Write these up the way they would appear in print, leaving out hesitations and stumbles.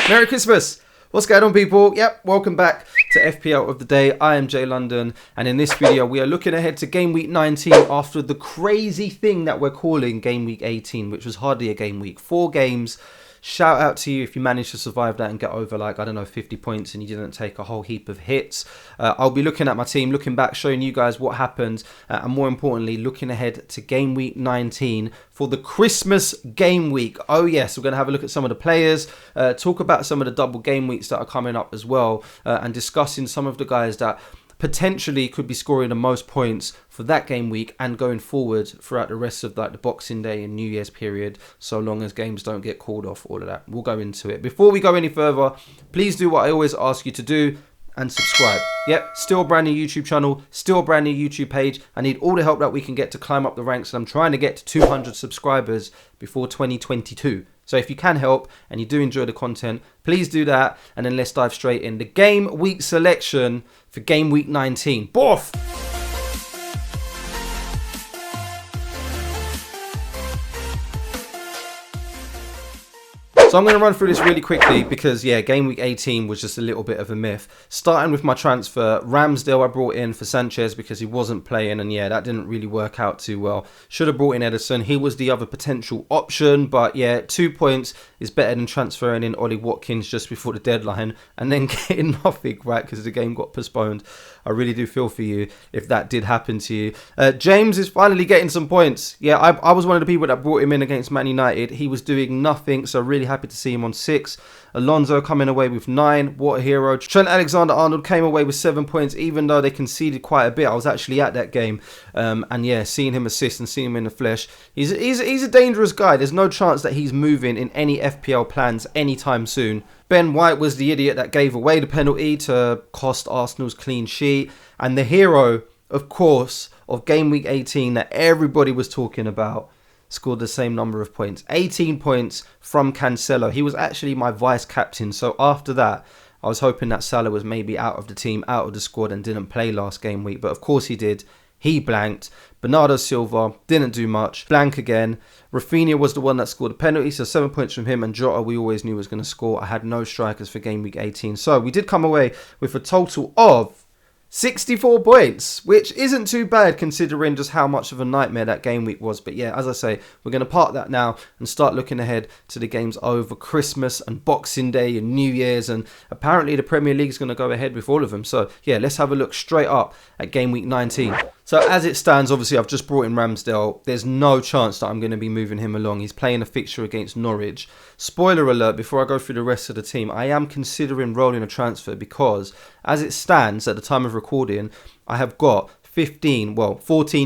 Merry Christmas! What's going on, people? Yep, welcome back to FPL of the Day. I am Jay London, and in this video we are looking ahead to game week 19 after the crazy thing that we're calling game week 18, which was hardly a game week. 4 games. Shout out to you if you managed to survive that and get over, like, I don't know, 50 points and you didn't take a whole heap of hits. I'll be looking at my team, looking back, showing you guys what happened, and more importantly, looking ahead to game week 19 for the Christmas game week. Oh yes, we're going to have a look at some of the players, talk about some of the double game weeks that are coming up as well, and discussing some of the guys that potentially could be scoring the most points for that game week and going forward throughout the rest of like the Boxing Day and New Year's period, so long as games don't get called off, all of that. We'll go into it. Before we go any further, please do what I always ask you to do and subscribe. Yep, still a brand new YouTube channel, still a brand new YouTube page. I need all the help that we can get to climb up the ranks, and I'm trying to get to 200 subscribers before 2022. So if you can help and you do enjoy the content, please do that. And then let's dive straight in. The game week selection for game week 19. Boff! So I'm going to run through this really quickly because, yeah, game week 18 was just a little bit of a myth. Starting with my transfer, Ramsdale I brought in for Sanchez because he wasn't playing, and yeah, that didn't really work out too well. Should have brought in Edison. He was the other potential option, but yeah, 2 points is better than transferring in Ollie Watkins just before the deadline and then getting nothing, right, because the game got postponed. I really do feel for you if that did happen to you. James is finally getting some points. Yeah, I was one of the people that brought him in against Man United. He was doing nothing, so really happy to see him on 6. Alonso coming away with 9. What a hero. Trent Alexander-Arnold came away with 7 points, even though they conceded quite a bit. I was actually at that game. And yeah, seeing him assist and seeing him in the flesh. He's a dangerous guy. There's no chance that he's moving in any FPL plans anytime soon. Ben White was the idiot that gave away the penalty to cost Arsenal's clean sheet. And the hero, of course, of game week 18 that everybody was talking about, scored the same number of points. 18 points from Cancelo. He was actually my vice captain. So after that, I was hoping that Salah was maybe out of the team, out of the squad, and didn't play last game week. But of course he did. He blanked. Bernardo Silva didn't do much. Blank again. Rafinha was the one that scored the penalty, so 7 points from him. And Jota, we always knew was going to score. I had no strikers for game week 18. So we did come away with a total of 64 points, which isn't too bad considering just how much of a nightmare that game week was. But yeah, as I say, we're going to park that now and start looking ahead to the games over Christmas and Boxing Day and New Year's. And apparently the Premier League is going to go ahead with all of them. So yeah, let's have a look straight up at game week 19. So as it stands, obviously I've just brought in Ramsdale. There's no chance that I'm going to be moving him along. He's playing a fixture against Norwich. Spoiler alert, before I go through the rest of the team, I am considering rolling a transfer because as it stands at the time of recording, I have got 14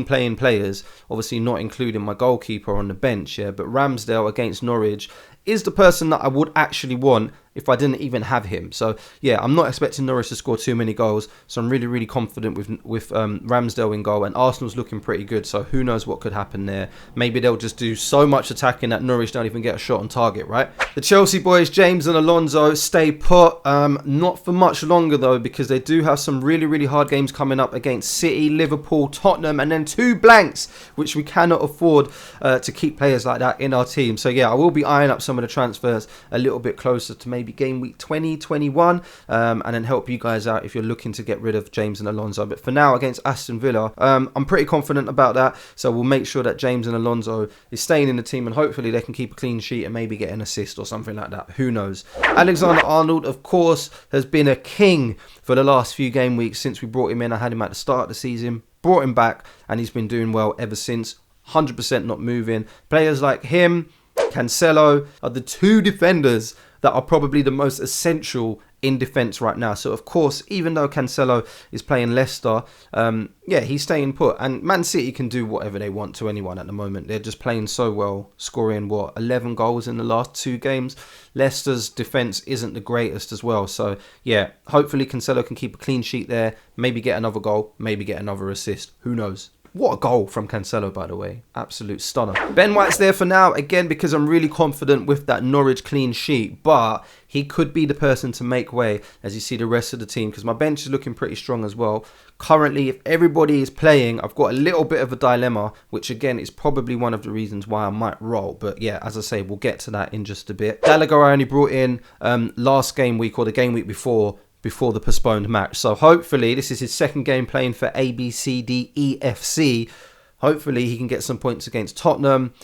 playing players, obviously not including my goalkeeper on the bench, yeah, but Ramsdale against Norwich is the person that I would actually want if I didn't even have him. So yeah, I'm not expecting Norwich to score too many goals, so I'm really confident with Ramsdale in goal, and Arsenal's looking pretty good, so who knows what could happen there. Maybe they'll just do so much attacking that Norwich don't even get a shot on target, right? The Chelsea boys, James and Alonso, stay put. Not for much longer though, because they do have some really hard games coming up against City, Liverpool, Tottenham, and then 2 blanks, which we cannot afford to keep players like that in our team. So yeah, I will be eyeing up some of the transfers a little bit closer to maybe game week 20, 21, and then help you guys out if you're looking to get rid of James and Alonso. But for now, against Aston Villa, I'm pretty confident about that, so we'll make sure that James and Alonso is staying in the team, and hopefully they can keep a clean sheet and maybe get an assist or something like that. Who knows? Alexander-Arnold, of course, has been a king for the last few game weeks since we brought him in. I had him at the start of the season, brought him back, and he's been doing well ever since. 100% not moving. Players like him, Cancelo, are the 2 defenders that are probably the most essential in defence right now. So of course, even though Cancelo is playing Leicester, yeah, he's staying put. And Man City can do whatever they want to anyone at the moment. They're just playing so well, scoring 11 goals in the last 2 games. Leicester's defence isn't the greatest as well. So yeah, hopefully Cancelo can keep a clean sheet there, maybe get another goal, maybe get another assist. Who knows? What a goal from Cancelo, by the way. Absolute stunner. Ben White's there for now, again, because I'm really confident with that Norwich clean sheet. But he could be the person to make way as you see the rest of the team, because my bench is looking pretty strong as well. Currently, if everybody is playing, I've got a little bit of a dilemma, which again is probably one of the reasons why I might roll. But yeah, as I say, we'll get to that in just a bit. Gallagher I only brought in last game week, or the game week before the postponed match. So hopefully, this is his second game playing for ABCDEFC. Hopefully he can get some points against Tottenham.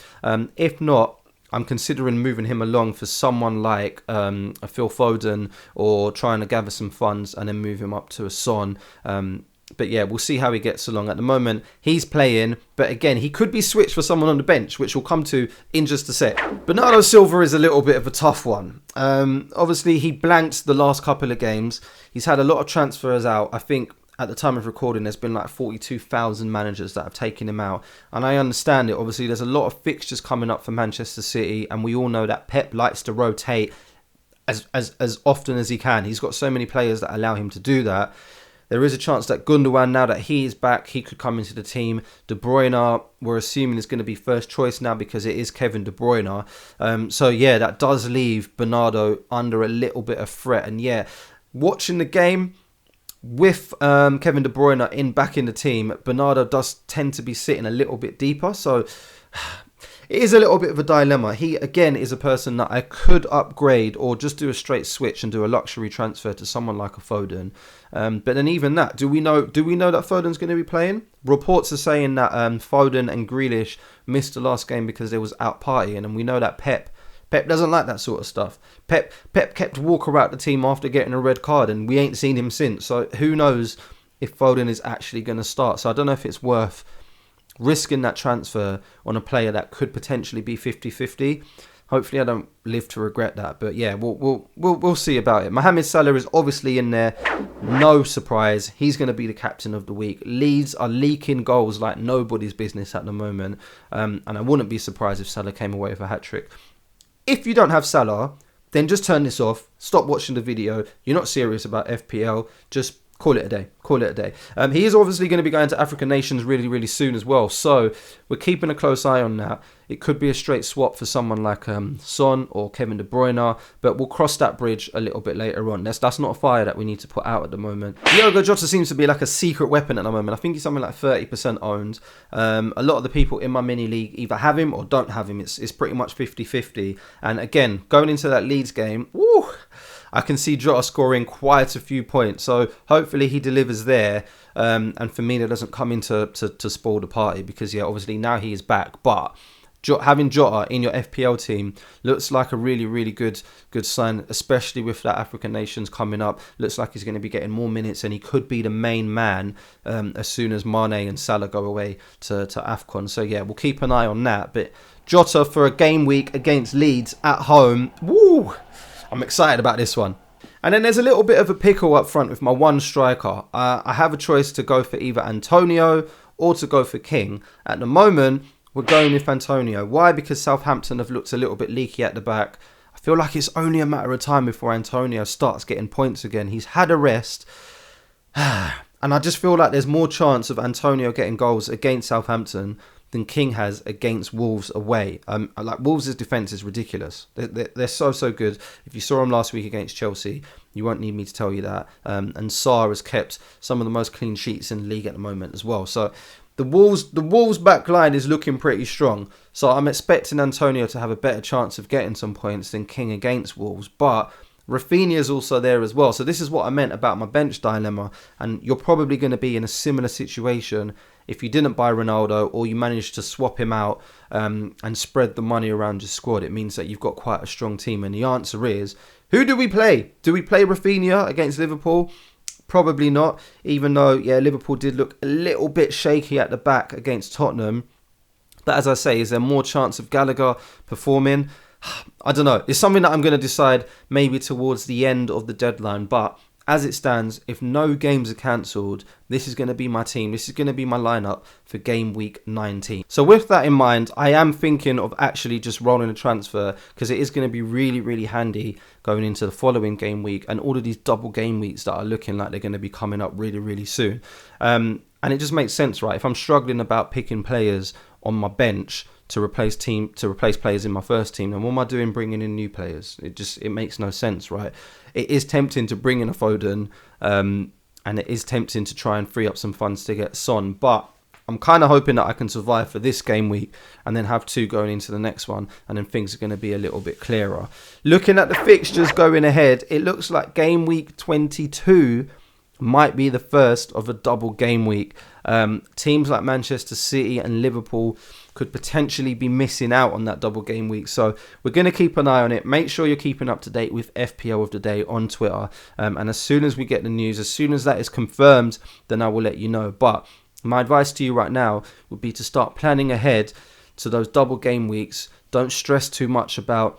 If not, I'm considering moving him along for someone like a Phil Foden, or trying to gather some funds and then move him up to a Son. But yeah, we'll see how he gets along. At the moment, he's playing, but again, he could be switched for someone on the bench, which we'll come to in just a sec. Bernardo Silva is a little bit of a tough one. Obviously, he blanked the last couple of games. He's had a lot of transfers out. I think at the time of recording, there's been like 42,000 managers that have taken him out. And I understand it. Obviously, there's a lot of fixtures coming up for Manchester City, and we all know that Pep likes to rotate as often as he can. He's got so many players that allow him to do that. There is a chance that Gundogan, now that he is back, he could come into the team. De Bruyne, we're assuming is going to be first choice now because it is Kevin De Bruyne. So yeah, that does leave Bernardo under a little bit of threat. And yeah, watching the game with Kevin De Bruyne back in the team, Bernardo does tend to be sitting a little bit deeper. So it is a little bit of a dilemma. He, again, is a person that I could upgrade or just do a straight switch and do a luxury transfer to someone like a Foden. But then even that, do we know that Foden's going to be playing? Reports are saying that Foden and Grealish missed the last game because they was out partying, and we know that Pep doesn't like that sort of stuff. Pep kept Walker out the team after getting a red card, and we ain't seen him since. So who knows if Foden is actually going to start. So I don't know if it's worth risking that transfer on a player that could potentially be 50-50. Hopefully I don't live to regret that. But yeah, we'll see about it. Mohamed Salah is obviously in there. No surprise. He's going to be the captain of the week. Leeds are leaking goals like nobody's business at the moment. And I wouldn't be surprised if Salah came away with a hat-trick. If you don't have Salah, then just turn this off. Stop watching the video. You're not serious about FPL. Just call it a day. He is obviously going to be going to African nations really, really soon as well. So we're keeping a close eye on that. It could be a straight swap for someone like Son or Kevin De Bruyne, but we'll cross that bridge a little bit later on. That's not a fire that we need to put out at the moment. Jota seems to be like a secret weapon at the moment. I think he's something like 30% owned. A lot of the people in my mini league either have him or don't have him. It's pretty much 50-50. And again, going into that Leeds game, woo, I can see Jota scoring quite a few points. So hopefully he delivers there. And Firmino doesn't come in to spoil the party, because yeah, obviously now he is back. But having Jota in your FPL team looks like a really, really good sign, especially with that African nations coming up. Looks like he's going to be getting more minutes, and he could be the main man as soon as Mane and Salah go away to AFCON. So yeah, we'll keep an eye on that. But Jota for a game week against Leeds at home, woo! I'm excited about this one. And then there's a little bit of a pickle up front with my one striker. I have a choice to go for either Antonio or to go for King. At the moment, we're going with Antonio. Why? Because Southampton have looked a little bit leaky at the back. I feel like it's only a matter of time before Antonio starts getting points again. He's had a rest. And I just feel like there's more chance of Antonio getting goals against Southampton than King has against Wolves away. Like Wolves' defence is ridiculous. They're so good. If you saw them last week against Chelsea, you won't need me to tell you that. And Sarr has kept some of the most clean sheets in the league at the moment as well. So the Wolves back line is looking pretty strong. So I'm expecting Antonio to have a better chance of getting some points than King against Wolves. But Rafinha is also there as well. So this is what I meant about my bench dilemma. And you're probably going to be in a similar situation if you didn't buy Ronaldo, or you managed to swap him out and spread the money around your squad. It means that you've got quite a strong team. And the answer is, who do we play? Do we play Rafinha against Liverpool? Probably not. Even though, yeah, Liverpool did look a little bit shaky at the back against Tottenham. But as I say, is there more chance of Gallagher performing? I don't know. It's something that I'm going to decide maybe towards the end of the deadline. But as it stands, if no games are cancelled, this is going to be my team. This is going to be my lineup for game week 19. So with that in mind, I am thinking of actually just rolling a transfer, because it is going to be really, really handy going into the following game week and all of these double game weeks that are looking like they're going to be coming up really, really soon. And it just makes sense, right? If I'm struggling about picking players on my bench to replace players in my first team, then what am I doing bringing in new players? It makes no sense, right? It is tempting to bring in a Foden, and it is tempting to try and free up some funds to get Son, but I'm kind of hoping that I can survive for this game week and then have 2 going into the next one, and then things are going to be a little bit clearer. Looking at the fixtures going ahead, it looks like game week 22 might be the first of a double game week. Teams like Manchester City and Liverpool could potentially be missing out on that double game week. So we're going to keep an eye on it. Make sure you're keeping up to date with FPL of the day on Twitter. And as soon as we get the news, as soon as that is confirmed, then I will let you know. But my advice to you right now would be to start planning ahead to those double game weeks. Don't stress too much about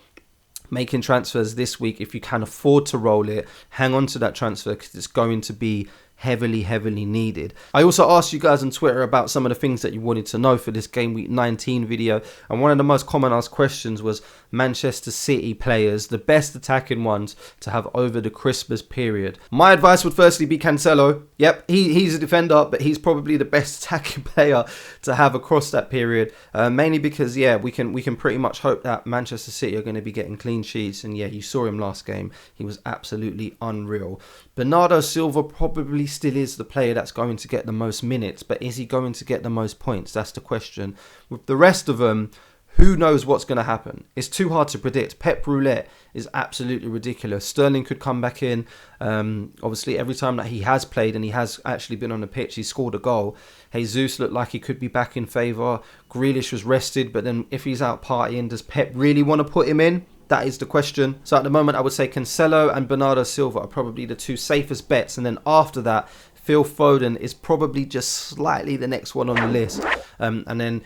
making transfers this week. If you can afford to roll it, hang on to that transfer because it's going to be heavily needed. I also asked you guys on Twitter about some of the things that you wanted to know for this game week 19 video, and one of the most common asked questions was Manchester City players, the best attacking ones to have over the Christmas period. My advice would firstly be Cancelo. Yep, he's a defender, but he's probably the best attacking player to have across that period, mainly because we can pretty much hope that Manchester City are going to be getting clean sheets, and you saw him last game. He was absolutely unreal. Bernardo Silva probably still is the player that's going to get the most minutes, but is he going to get the most points? That's the question. With the rest of them, who knows what's going to happen? It's too hard to predict. Pep Roulette is absolutely ridiculous. Sterling could come back in. Obviously, every time that he has played and he has actually been on the pitch, he scored a goal. Jesus looked like he could be back in favour. Grealish was rested, but then if he's out partying, does Pep really want to put him in? That is the question. So at the moment, I would say Cancelo and Bernardo Silva are probably the 2 safest bets. And then after that, Phil Foden is probably just slightly the next one on the list. And then,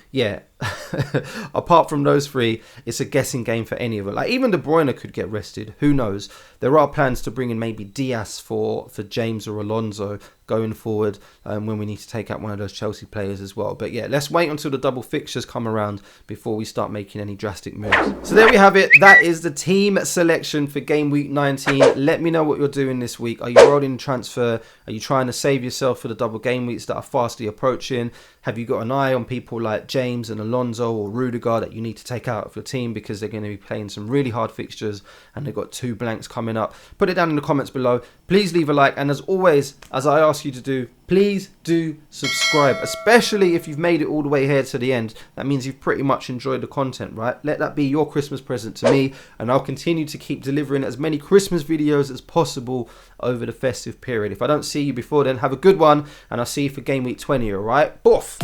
apart from those 3, it's a guessing game for any of it. Like even De Bruyne could get rested. Who knows? There are plans to bring in maybe Diaz for James or Alonso going forward when we need to take out one of those Chelsea players as well. But let's wait until the double fixtures come around before we start making any drastic moves. So there we have it. That is the team selection for game week 19. Let me know what you're doing this week. Are you rolling transfer? Are you trying to save yourself for the double game weeks that are fastly approaching? Have you got an eye on people like James and Alonso or Rudiger that you need to take out of your team because they're going to be playing some really hard fixtures and they've got 2 blanks coming up? Put it down in the comments below. Please leave a like, and as always, as I ask you to do, please do subscribe, especially if you've made it all the way here to the end. That means you've pretty much enjoyed the content, right? Let that be your Christmas present to me, and I'll continue to keep delivering as many Christmas videos as possible over the festive period. If I don't see you before then, have a good one, and I'll see you for game week 20, all right? Boof!